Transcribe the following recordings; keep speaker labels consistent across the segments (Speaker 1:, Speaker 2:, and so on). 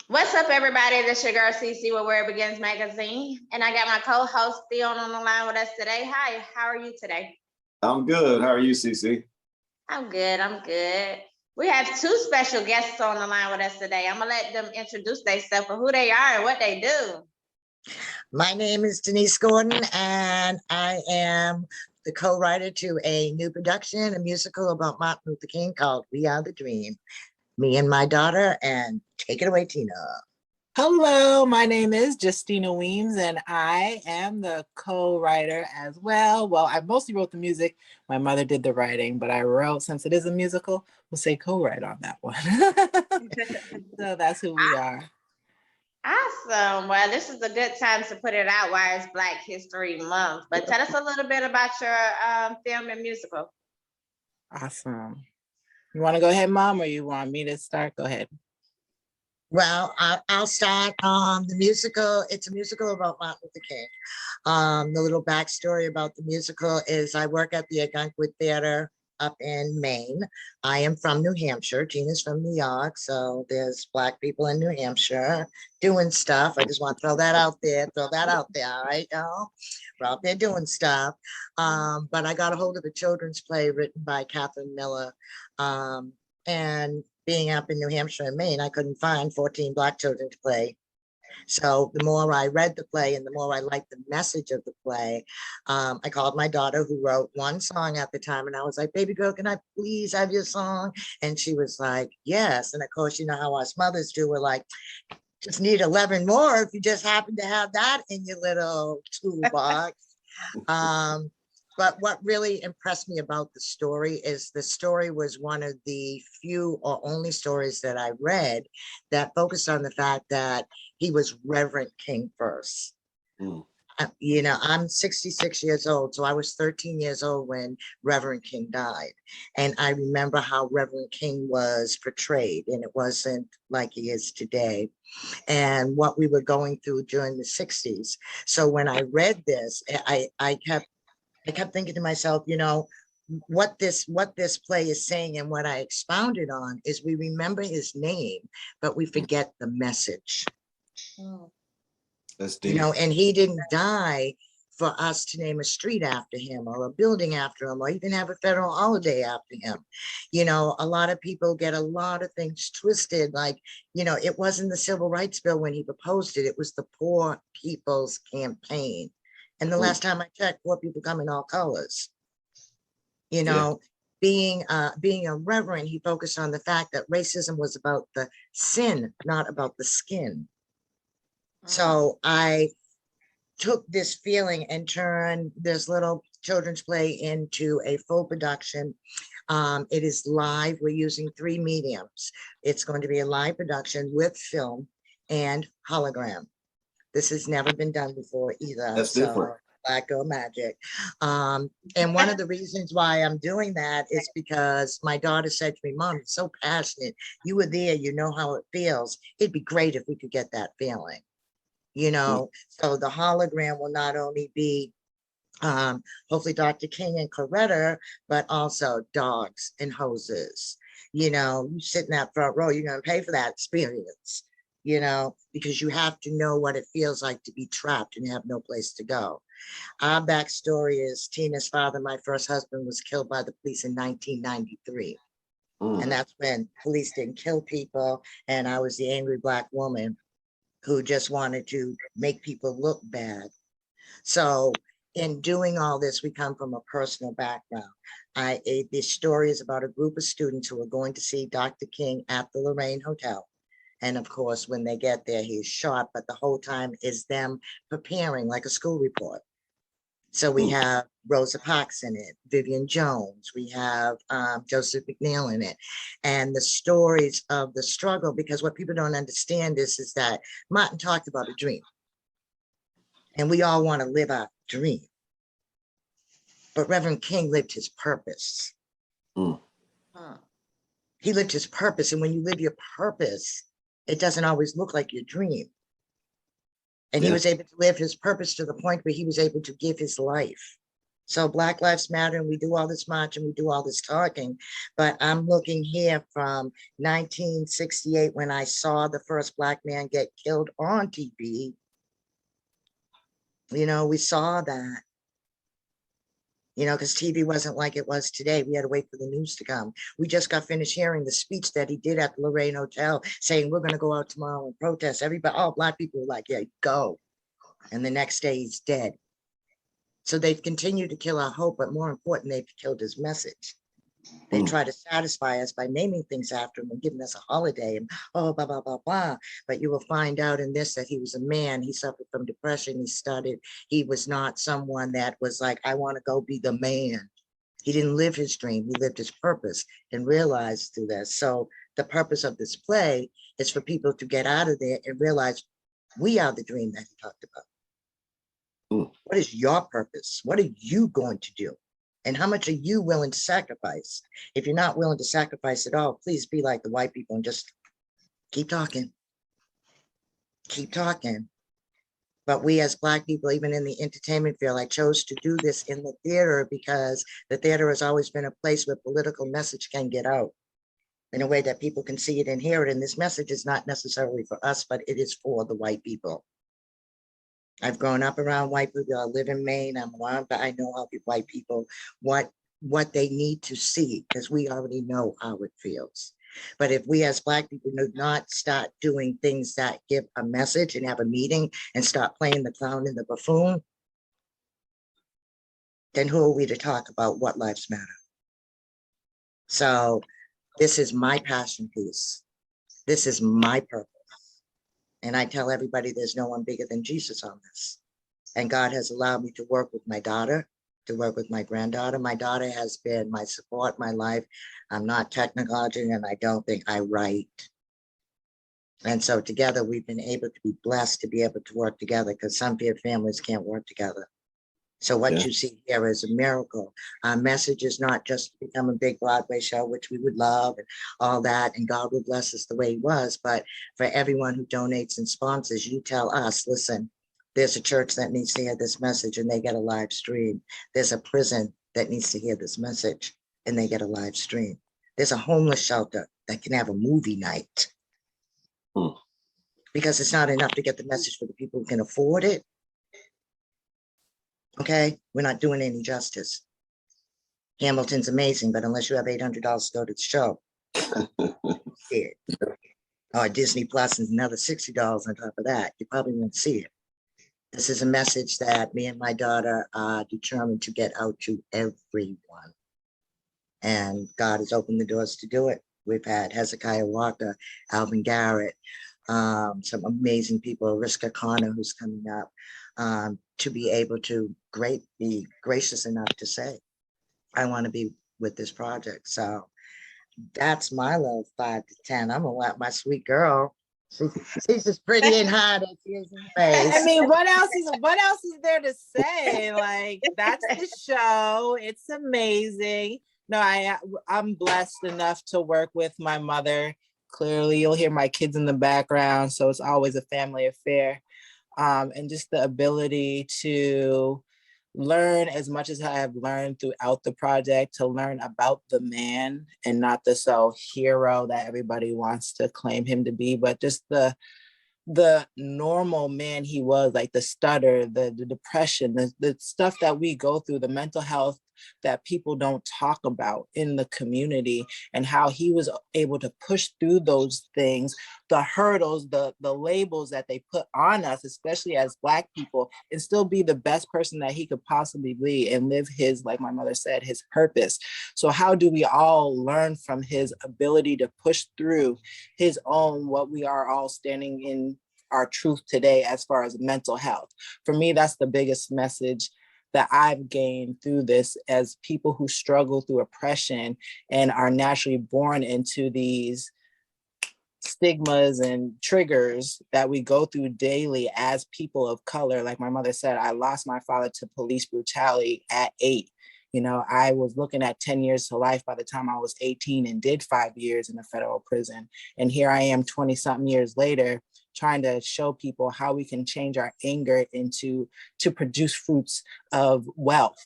Speaker 1: What's up, everybody? This your girl CC with Where It Begins magazine, and I got my co-host Theon on the line with us today. Hi, how are you today?
Speaker 2: I'm good. How are you, CC?
Speaker 1: I'm good. I'm good. We have two special guests on the line with us today. I'm gonna let them introduce themselves for who they are and what they do.
Speaker 3: My name is Denise Gordon, and I am the co-writer to a new production, a musical about Martin Luther King called We Are the Dream. Me and my daughter, and take it away, Tina.
Speaker 4: Hello, my name is Jestina Weems, and I am the co-writer as well. Well, I mostly wrote the music. My mother did the writing, but I wrote, since it is a musical, we'll say co-write on that one. So that's who we are.
Speaker 1: Awesome. Well, this is a good time to put it out while it's Black History Month. But tell us a little bit about your film and musical.
Speaker 4: Awesome. You want to go ahead, Mom, or you want me to start? Go ahead.
Speaker 3: Well, I'll start. The musical, it's a musical about Martin Luther King. The little backstory about the musical is I work at the Algonquin Theater up in Maine. I am from New Hampshire. Tina's from New York, so there's Black people in New Hampshire doing stuff. I just want to throw that out there, all right, y'all? We're out there doing stuff. But I got a hold of a children's play written by Catherine Miller, and being up in New Hampshire and Maine, I couldn't find 14 Black children to play. So the more I read the play and the more I liked the message of the play, I called my daughter, who wrote one song at the time, and I was like, baby girl, can I please have your song? And she was like, yes. And of course, you know how us mothers do. We're like, just need 11 more if you just happen to have that in your little toolbox. But what really impressed me about the story is the story was one of the few or only stories that I read that focused on the fact that he was Reverend King first. You know, I'm 66 years old, so I was 13 years old when Reverend King died. And I remember how Reverend King was portrayed, and it wasn't like he is today, and what we were going through during the 60s. So when I read this, I kept thinking to myself, you know, what this play is saying, and what I expounded on is we remember his name, but we forget the message.
Speaker 2: That's deep.
Speaker 3: You know, and he didn't die for us to name a street after him or a building after him or even have a federal holiday after him. You know, a lot of people get a lot of things twisted. Like, you know, it wasn't the Civil Rights Bill when he proposed it. It was the Poor People's Campaign. And the last time I checked, poor people come in all colors. You know, being a reverend, he focused on the fact that racism was about the sin, not about the skin. So I took this feeling and turned this little children's play into a full production. It is live. We're using 3 mediums. It's going to be a live production with film and hologram. This has never been done before either.
Speaker 2: That's different.
Speaker 3: Black Girl Magic. And one of the reasons why I'm doing that is because my daughter said to me, Mom, you're so passionate. You were there, you know how it feels. It'd be great if we could get that feeling. You know, so the hologram will not only be hopefully Dr. King and Coretta, but also dogs and hoses. You know, you sit in that front row, you're going to pay for that experience, you know, because you have to know what it feels like to be trapped and have no place to go. Our backstory is Tina's father, my first husband, was killed by the police in 1993. And that's when police didn't kill people. And I was the angry Black woman who just wanted to make people look bad. So in doing all this, we come from a personal background. This story is about a group of students who are going to see Dr. King at the Lorraine Hotel. And of course, when they get there, he's shot, but the whole time is them preparing like a school report. So we have Rosa Parks in it, Vivian Jones, we have Joseph McNeil in it, and the stories of the struggle, because what people don't understand is that Martin talked about a dream. And we all want to live our dream. But Reverend King lived his purpose. He lived his purpose. And when you live your purpose, it doesn't always look like your dream. And he was able to live his purpose to the point where he was able to give his life So Black Lives Matter, and we do all this march and we do all this talking, but I'm looking here from 1968 when I saw the first Black man get killed on TV. You know, we saw that, you know, because TV wasn't like it was today. We had to wait for the news to come. We just got finished hearing the speech that he did at the Lorraine Hotel saying, we're going to go out tomorrow and protest. Everybody, all Black people were like, yeah, go. And the next day he's dead. So they've continued to kill our hope, but more important, they've killed his message. They try to satisfy us by naming things after him and giving us a holiday and blah, blah, blah, blah. But you will find out in this that he was a man. He suffered from depression. He was not someone that was like, I want to go be the man. He didn't live his dream. He lived his purpose and realized through this. So the purpose of this play is for people to get out of there and realize we are the dream that he talked about. What is your purpose? What are you going to do? And how much are you willing to sacrifice? If you're not willing to sacrifice at all, please be like the white people and just keep talking. Keep talking. But we as Black people, even in the entertainment field, I chose to do this in the theater because the theater has always been a place where political message can get out in a way that people can see it and hear it. And this message is not necessarily for us, but it is for the white people. I've grown up around white people. I live in Maine. I'm around, but I know how white people, what they need to see, because we already know how it feels. But if we as Black people do not start doing things that give a message and have a meeting and start playing the clown and the buffoon, then who are we to talk about what lives matter? So this is my passion piece. This is my purpose. And I tell everybody there's no one bigger than Jesus on this. And God has allowed me to work with my daughter, to work with my granddaughter. My daughter has been my support, my life. I'm not technological and I don't think I write. And so together we've been able to be blessed to be able to work together because some families can't work together. So what you see here is a miracle. Our message is not just to become a big Broadway show, which we would love and all that, and God will bless us the way he was. But for everyone who donates and sponsors, you tell us, listen, there's a church that needs to hear this message and they get a live stream. There's a prison that needs to hear this message and they get a live stream. There's a homeless shelter that can have a movie night. Because it's not enough to get the message for the people who can afford it. Okay, we're not doing any justice. Hamilton's amazing, but unless you have $800 to go to the show, see it. Or Disney Plus is another $60 on top of that. You probably won't see it. This is a message that me and my daughter are determined to get out to everyone. And God has opened the doors to do it. We've had Hezekiah Walker, Alvin Garrett, some amazing people, Riska Connor, who's coming up, to be able to be gracious enough to say, I want to be with this project. So that's my little 5 to 10. I'm gonna let my sweet girl. She's as pretty and hot as she is in the face.
Speaker 4: I mean, what else is there to say? Like, that's the show. It's amazing. No, I'm blessed enough to work with my mother. Clearly, you'll hear my kids in the background, so it's always a family affair. And just the ability to learn as much as I have learned throughout the project, to learn about the man and not the hero that everybody wants to claim him to be, but just the normal man he was, like the stutter, the depression, the stuff that we go through, the mental health that people don't talk about in the community, and how he was able to push through those things, the hurdles, the labels that they put on us, especially as Black people, and still be the best person that he could possibly be and live his, like my mother said, his purpose. So how do we all learn from his ability to push through his own, what we are all standing in our truth today as far as mental health? For me, that's the biggest message that I've gained through this, as people who struggle through oppression and are naturally born into these stigmas and triggers that we go through daily as people of color. Like my mother said, I lost my father to police brutality at 8. You know, I was looking at 10 years to life by the time I was 18 and did 5 years in a federal prison. And here I am 20 something years later, trying to show people how we can change our anger to produce fruits of wealth.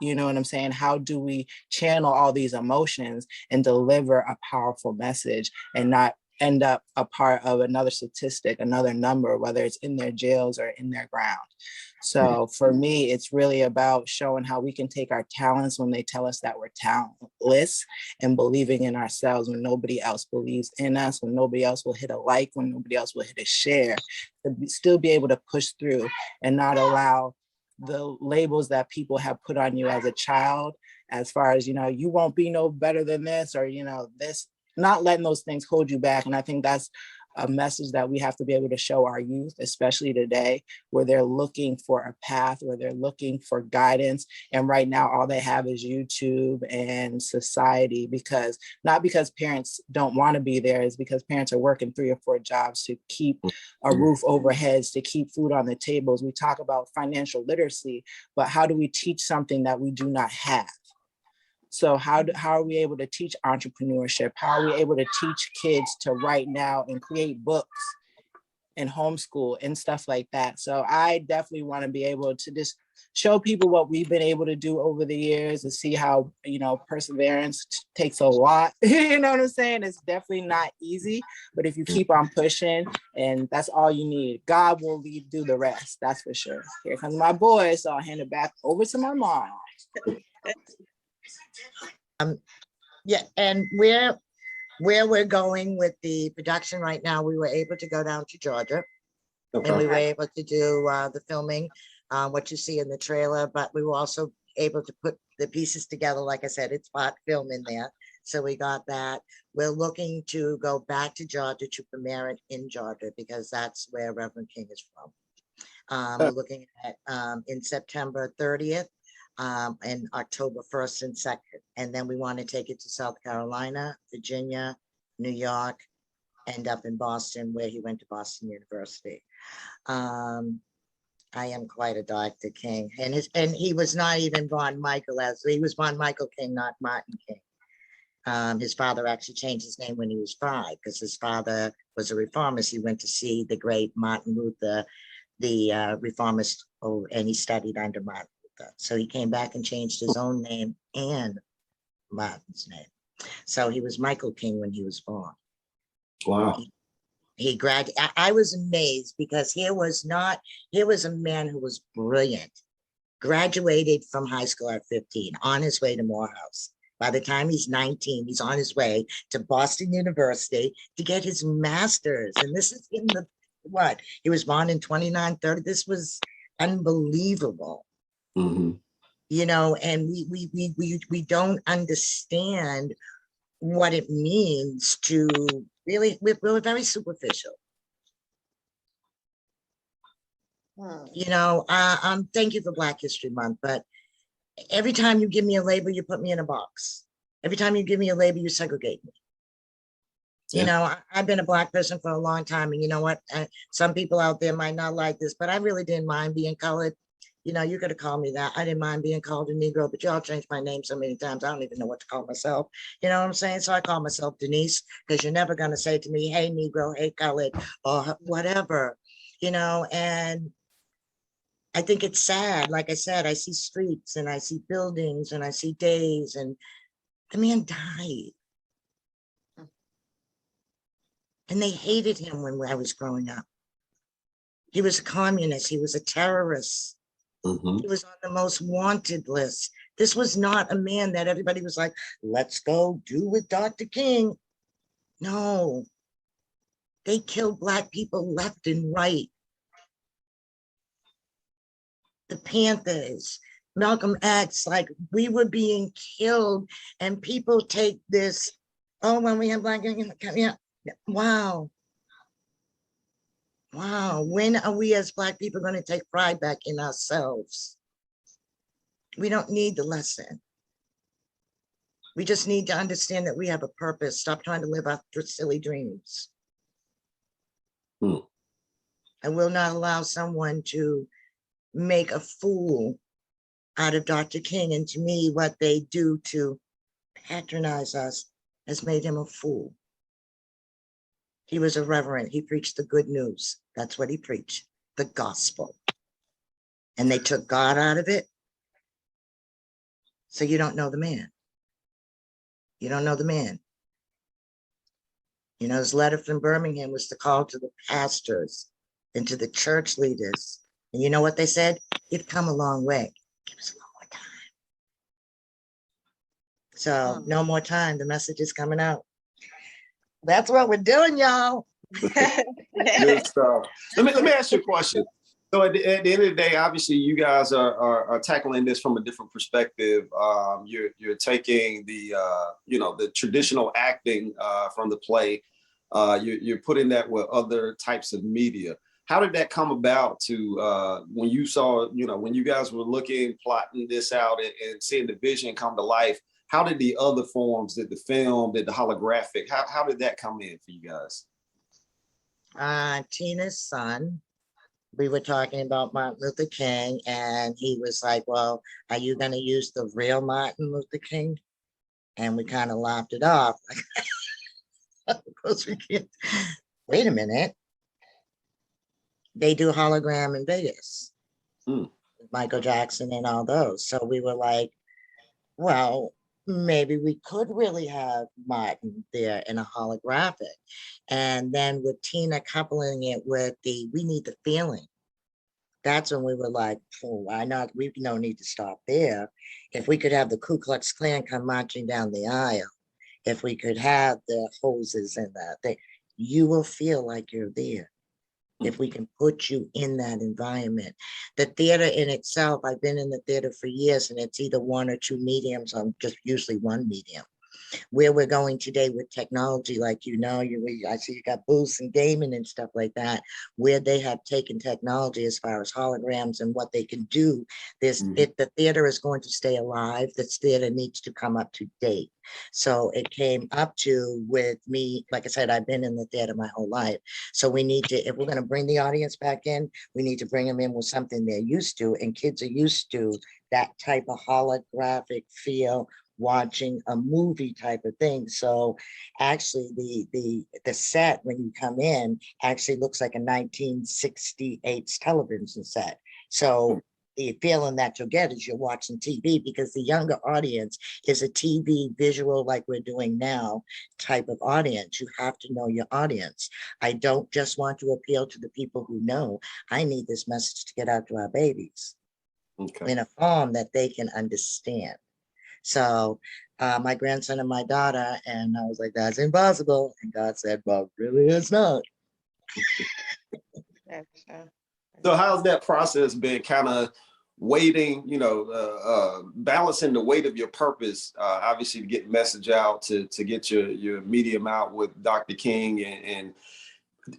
Speaker 4: You know what I'm saying? How do we channel all these emotions and deliver a powerful message and not end up a part of another statistic, another number, whether it's in their jails or in their ground? So for me, it's really about showing how we can take our talents when they tell us that we're talentless, and believing in ourselves when nobody else believes in us, when nobody else will hit a like, when nobody else will hit a share, to still be able to push through and not allow the labels that people have put on you as a child, as far as, you won't be no better than this, or, this, not letting those things hold you back. And I think that's a message that we have to be able to show our youth, especially today, where they're looking for a path, where they're looking for guidance. And right now, all they have is YouTube and society, not because parents don't want to be there, is because parents are working 3 or 4 jobs to keep a roof over heads, to keep food on the tables. We talk about financial literacy, but how do we teach something that we do not have? So how are we able to teach entrepreneurship? How are we able to teach kids to write now and create books and homeschool and stuff like that? So I definitely want to be able to just show people what we've been able to do over the years, and see how, perseverance takes a lot. You know what I'm saying? It's definitely not easy, but if you keep on pushing, and that's all you need, God will do the rest. That's for sure. Here comes my boy. So I'll hand it back over to my mom.
Speaker 3: Yeah, and where we're going with the production right now, we were able to go down to Georgia, and we were able to do the filming, what you see in the trailer, but we were also able to put the pieces together. Like I said, it's part film in there. So we got that. We're looking to go back to Georgia to premiere it in Georgia, because that's where Reverend King is from. We're looking at in September 30th. And October 1st and 2nd. And then we want to take it to South Carolina, Virginia, New York, end up in Boston, where he went to Boston University. I am quite a Dr. King. And he was not even born Michael, he was born Michael King, not Martin King. His father actually changed his name when he was 5, because his father was a reformist. He went to see the great Martin Luther, the reformist, and he studied under Martin. So he came back and changed his own name and Martin's name. So he was Michael King when he was born.
Speaker 2: Wow.
Speaker 3: He graduated. I was amazed, because here was a man who was brilliant, graduated from high school at 15, on his way to Morehouse. By the time he's 19, he's on his way to Boston University to get his master's. And this is in he was born in 2930. This was unbelievable.
Speaker 2: Mm-hmm.
Speaker 3: And we don't understand what it means to really, we're very superficial. Thank you for Black History Month, but every time you give me a label, you put me in a box. Every time you give me a label, you segregate me. I've been a Black person for a long time, and you know what? Some people out there might not like this, but I really didn't mind being colored. You could have called me that. I didn't mind being called a Negro, but y'all changed my name so many times, I don't even know what to call myself. You know what I'm saying? So I call myself Denise, because you're never going to say to me, hey, Negro, hey, colored, or whatever, and I think it's sad. Like I said, I see streets, and I see buildings, and I see days, and the man died. And they hated him when I was growing up. He was a communist. He was a terrorist.
Speaker 2: Mm-hmm.
Speaker 3: He was on the most wanted list. This was not a man that everybody was like, let's go do with Dr. King. No, they killed Black people left and right. The Panthers, Malcolm X, like, we were being killed, and people take this, when we have Black, yeah, wow. Wow, when are we as Black people going to take pride back in ourselves? We don't need the lesson. We just need to understand that we have a purpose. Stop trying to live after silly dreams. I will not allow someone to make a fool out of Dr. King. And to me, what they do to patronize us has made him a fool. He was a reverend. He preached the good news. That's what he preached, the gospel. And they took God out of it. So you don't know the man. You don't know the man. You know, his letter from Birmingham was to call to the pastors and to the church leaders. And you know what they said? You've come a long way. Give us a little more time. So no more time. The message is coming out. That's what we're doing, y'all.
Speaker 2: Good stuff. Let me ask you a question. So at the end of the day, obviously, you guys are tackling this from a different perspective. You're taking the the traditional acting from the play. You're putting that with other types of media. How did that come about to when you saw, when you guys were looking, plotting this out and seeing the vision come to life? How did the other forms, did the film, did the holographic, how did that come in for you guys?
Speaker 3: Tina's son, we were talking about Martin Luther King, and he was like, well, are you going to use the real Martin Luther King? And we kind of laughed it off. Of course we can't. Wait a minute. They do hologram in Vegas. Michael Jackson and all those. So we were like, well, maybe we could really have Martin there in a holographic. And then with Tina coupling it with we need the feeling. That's when we were like, oh, why not? We don't need to stop there. If we could have the Ku Klux Klan come marching down the aisle, if we could have the hoses and that thing, you will feel like you're there. If we can put you in that environment. The theater in itself, I've been in the theater for years, and it's either one or two mediums, or just usually one medium. Where we're going today with technology, like, I see you got booths and gaming and stuff like that, where they have taken technology as far as holograms and what they can do. The theater is going to stay alive. This theater needs to come up to date. So it came up to with me, like I said, I've been in the theater my whole life. So we need to, if we're going to bring the audience back in, we need to bring them in with something they're used to, and kids are used to that type of holographic feel, watching a movie type of thing. So actually the set, when you come in, actually looks like a 1968 television set. So the feeling that you'll get is you're watching TV, because the younger audience is a TV visual, like we're doing now, type of audience. You have to know your audience. I don't just want to appeal to the people who know. I need this message to get out to our babies in a form that they can understand. So my grandson and my daughter, and I was like, that's impossible. And God said, well, really, it's not.
Speaker 2: So how's that process been, kind of waiting, balancing the weight of your purpose, obviously to get the message out, to get your medium out with Dr. King and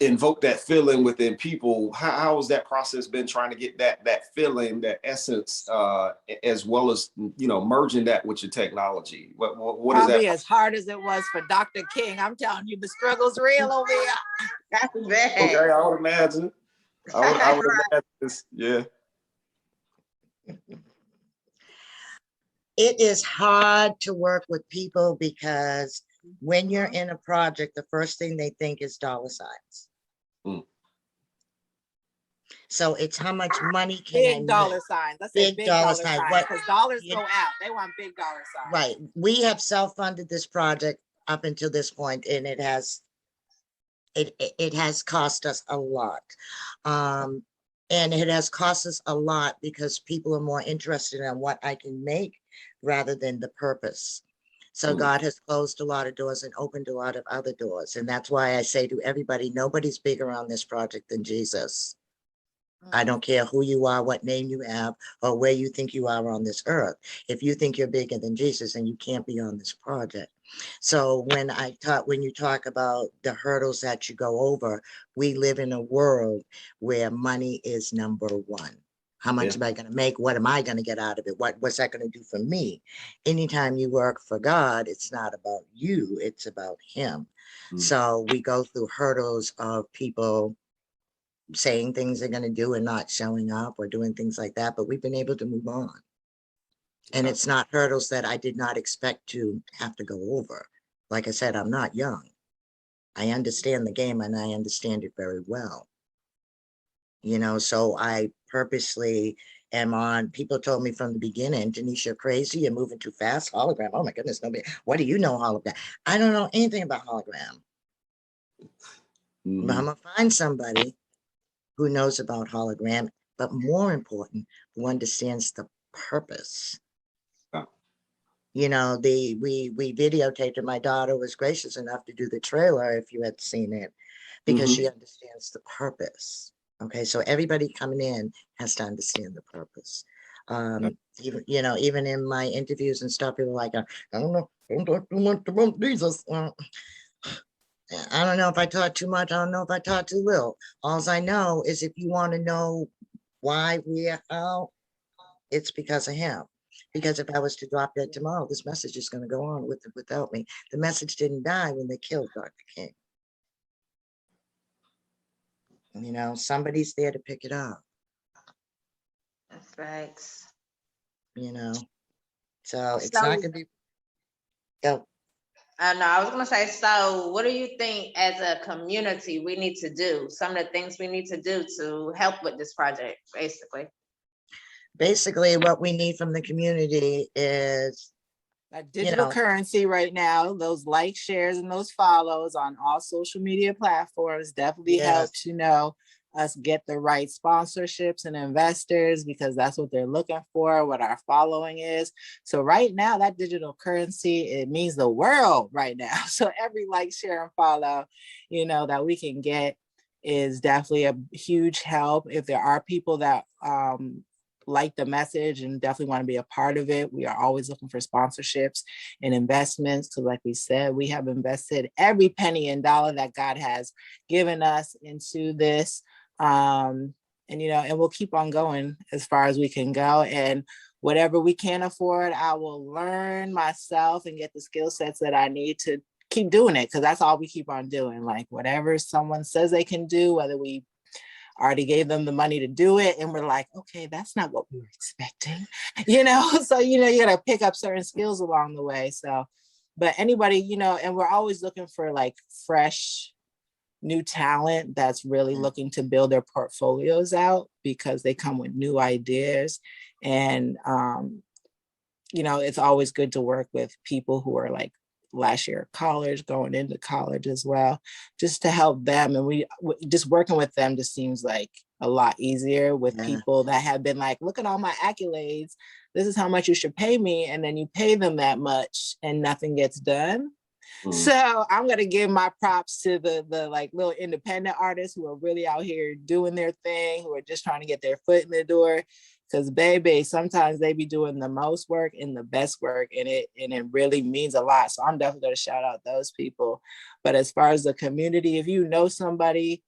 Speaker 2: invoke that feeling within people? How has that process been, trying to get that feeling, that essence, as well as merging that with your technology? What is that?
Speaker 4: Probably as hard as it was for Dr. King. I'm telling you, the struggle's real over here.
Speaker 1: That's bad.
Speaker 2: Okay, I would imagine. I would imagine this, yeah.
Speaker 3: It is hard to work with people, because when you're in a project, the first thing they think is dollar signs. So it's how much money can
Speaker 4: big dollar signs. Let's say big dollar signs, because dollars go out. They want big dollar signs.
Speaker 3: Right. We have self-funded this project up until this point, and it has cost us a lot. And it has cost us a lot because people are more interested in what I can make rather than the purpose. So God has closed a lot of doors and opened a lot of other doors. And that's why I say to everybody, nobody's bigger on this project than Jesus. I don't care who you are, what name you have, or where you think you are on this earth. If you think you're bigger than Jesus, then you can't be on this project. So when you talk about the hurdles that you go over, we live in a world where money is number one. How much am I going to make? What am I going to get out of it? What's that going to do for me? Anytime you work for God, it's not about you, it's about him. So we go through hurdles of people saying things they're going to do and not showing up, or doing things like that, but we've been able to move on. And it's not hurdles that I did not expect to have to go over. Like I said, I'm not young. I understand the game, and I understand it very well. you know, so I purposely am on, people told me from the beginning, Denise, you're crazy, you're moving too fast, hologram, oh my goodness, nobody, what do you know hologram? I don't know anything about hologram. But I'm gonna find somebody who knows about hologram, but more important, who understands the purpose.
Speaker 2: Yeah.
Speaker 3: You know, we videotaped it. My daughter was gracious enough to do the trailer, if you had seen it, because she understands the purpose. Okay, so everybody coming in has to understand the purpose. Even, you know, even in my interviews and stuff, people are like, I don't know, don't talk too much about Jesus. I don't know if I taught too much. I don't know if I taught too little. All I know is if you want to know why we're out, it's because of him. Because if I was to drop dead tomorrow, this message is going to go on without me. The message didn't die when they killed Dr. King. You know, somebody's there to pick it up.
Speaker 1: That's facts.
Speaker 3: You know, so it's
Speaker 1: So,
Speaker 3: not going to be. Go.
Speaker 1: no, I was gonna say, so what do you think as a community we need to do? Some of the things we need to do to help with this project, basically.
Speaker 3: Basically, what we need from the community is
Speaker 4: That digital currency right now, those likes, shares, and those follows on all social media platforms definitely helps, you know, us get the right sponsorships and investors, because that's what they're looking for, what our following is. So right now, that digital currency, it means the world right now. So every like, share, and follow, you know, that we can get is definitely a huge help. If there are people that like the message and definitely want to be a part of it, we are always looking for sponsorships and investments. So like we said, we have invested every penny and dollar that God has given us into this. And, you know, and we'll keep on going as far as we can go. And whatever we can afford, I will learn myself and get the skill sets that I need to keep doing it. Cause that's all we keep on doing. Like whatever someone says they can do, whether we already gave them the money to do it, and we're like, okay, that's not what we were expecting, you know? So, you know, you gotta pick up certain skills along the way. So, but anybody, you know, and we're always looking for like fresh, new talent that's really looking to build their portfolios out, because they come with new ideas. And, you know, it's always good to work with people who are like last year of college, going into college as well, just to help them. And we just working with them just seems like a lot easier with people that have been like, look at all my accolades, this is how much you should pay me. And then you pay them that much and nothing gets done. So I'm going to give my props to the like little independent artists who are really out here doing their thing, who are just trying to get their foot in the door. Because baby, sometimes they be doing the most work and the best work, and it really means a lot. So I'm definitely going to shout out those people. But as far as the community, if you know somebody,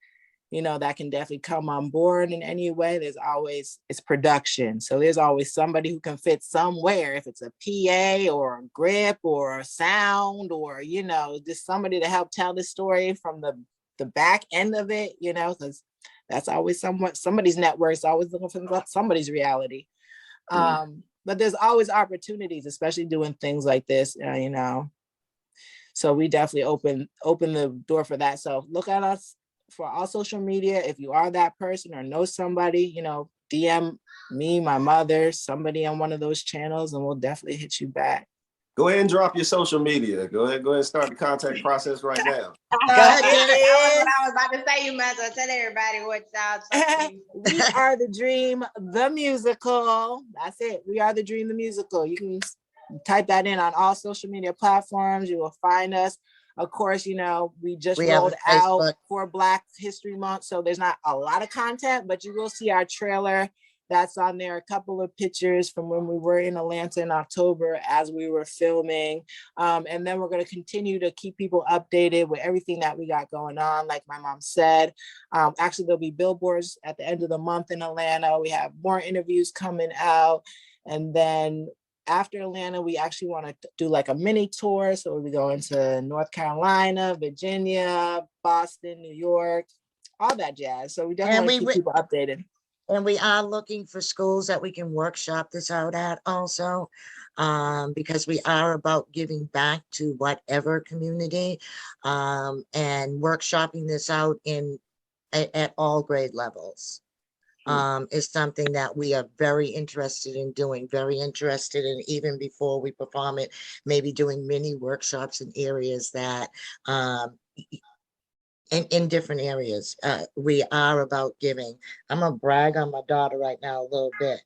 Speaker 4: you know, that can definitely come on board in any way, there's always, it's production. So there's always somebody who can fit somewhere, if it's a PA or a grip or a sound, or, you know, just somebody to help tell the story from the back end of it, you know, because that's always somebody's network is always looking for somebody's reality. But there's always opportunities, especially doing things like this, you know. So we definitely open the door for that. So look at us for all social media. If you are that person or know somebody, you know, DM me, my mother, somebody on one of those channels, and we'll definitely hit you back.
Speaker 2: Go ahead and drop your social media. Go ahead and start the contact process right now.
Speaker 3: Go ahead,
Speaker 1: That was what I was about to say. You might as well tell everybody what y'all.
Speaker 4: We Are the Dream, the musical. That's it. We Are the Dream, the musical. You can type that in on all social media platforms. You will find us. Of course, you know, we rolled out for Black History Month, so there's not a lot of content, but you will see our trailer. That's on there, a couple of pictures from when we were in Atlanta in October as we were filming. And then we're going to continue to keep people updated with everything that we got going on. Like my mom said, actually, there'll be billboards at the end of the month in Atlanta. We have more interviews coming out. And then after Atlanta, we actually want to do like a mini tour. So we'll be going to North Carolina, Virginia, Boston, New York, all that jazz. So we definitely want to keep people updated.
Speaker 3: And we are looking for schools that we can workshop this out at also, because we are about giving back to whatever community, and workshopping this out at all grade levels. is something that we are very interested in doing, very interested in, even before we perform it, maybe doing mini workshops in areas that, in different areas. We are about giving. I'm gonna brag on my daughter right now a little bit,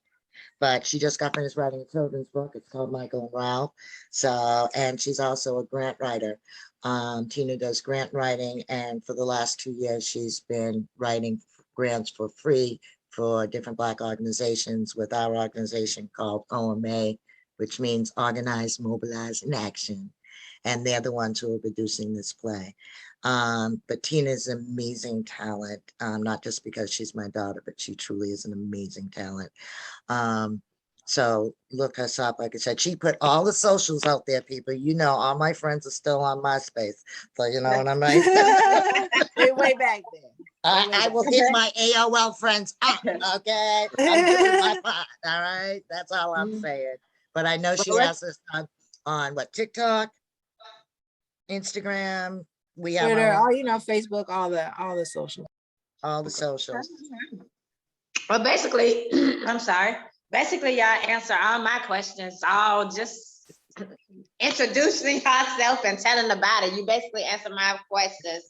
Speaker 3: but she just got finished writing a children's book. It's called Michael and Ralph. So, and she's also a grant writer. Tina does grant writing, and for the last 2 years, she's been writing grants for free for different Black organizations with our organization called OMA, which means Organize, Mobilize, and Action. And they're the ones who are producing this play. But Tina's an amazing talent, not just because she's my daughter, but she truly is an amazing talent. So look us up. Like I said, she put all the socials out there, people. You know, all my friends are still on MySpace. So you know what I mean?
Speaker 4: way back then.
Speaker 3: I will hit my AOL friends up, okay? I'm doing my part, all right? That's all I'm saying. But I know she has us on what, TikTok, Instagram, we have
Speaker 4: Twitter,
Speaker 3: our own,
Speaker 4: Facebook, all the social.
Speaker 3: all the socials.
Speaker 1: Well, basically, I'm sorry. Basically, y'all answer all my questions, all just introducing yourself and telling about it. You basically answer my questions.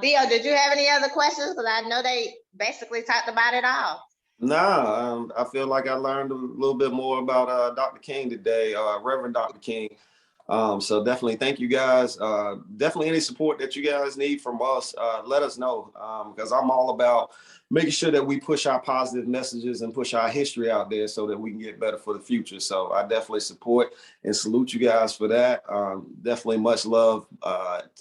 Speaker 1: Theo, did you have any other questions? Because I know they basically talked about it all.
Speaker 2: No, I feel like I learned a little bit more about Dr. King today, Reverend Dr. King. So definitely thank you guys. Definitely any support that you guys need from us, let us know, because I'm all about making sure that we push our positive messages and push our history out there so that we can get better for the future. So I definitely support and salute you guys for that. Definitely much love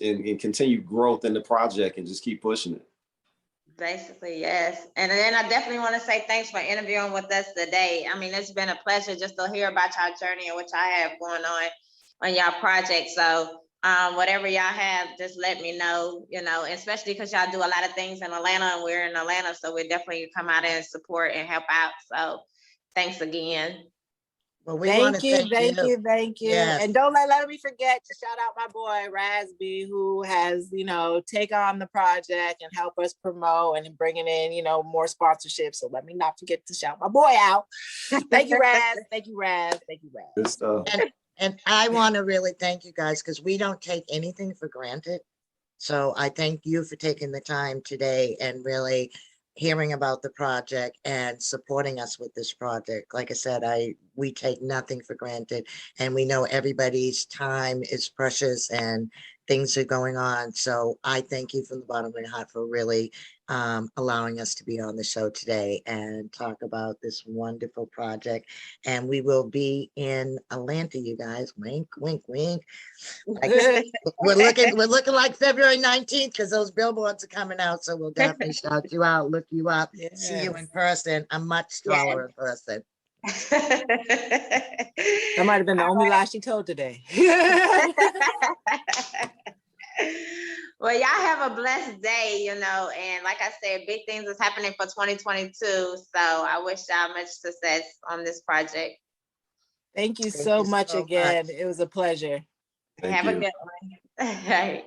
Speaker 2: and continued growth in the project, and just keep pushing it.
Speaker 1: Basically, yes. And then I definitely want to say thanks for interviewing with us today. I mean, it's been a pleasure just to hear about your journey and what y'all have going on y'all project. So whatever y'all have, just let me know, you know, especially because y'all do a lot of things in Atlanta and we're in Atlanta. So we definitely come out and support and help out. So thanks again.
Speaker 3: Well, we want to
Speaker 4: thank you.
Speaker 3: Yes.
Speaker 4: And don't let me forget to shout out my boy Rasby, who has, take on the project and help us promote and bringing in, more sponsorships. So let me not forget to shout my boy out. Thank you, Raz. Thank you, Raz. Thank you, Raz.
Speaker 2: Good stuff.
Speaker 3: And I want to really thank you guys, because we don't take anything for granted. So I thank you for taking the time today and really hearing about the project and supporting us with this project. Like I said, we take nothing for granted, and we know everybody's time is precious and things are going on. So I thank you from the bottom of my heart for really allowing us to be on the show today and talk about this wonderful project. And we will be in Atlanta, you guys. Wink, wink, wink. We're looking like February 19th, because those billboards are coming out. So we'll definitely shout you out, look you up, see you in person. I'm much taller in person.
Speaker 4: That might have been the only lie she told today.
Speaker 1: Well, y'all have a blessed day, and like I said, big things is happening for 2022. So I wish y'all much success on this project.
Speaker 4: Thank you so much again. It was a pleasure.
Speaker 1: Have a good one. All right.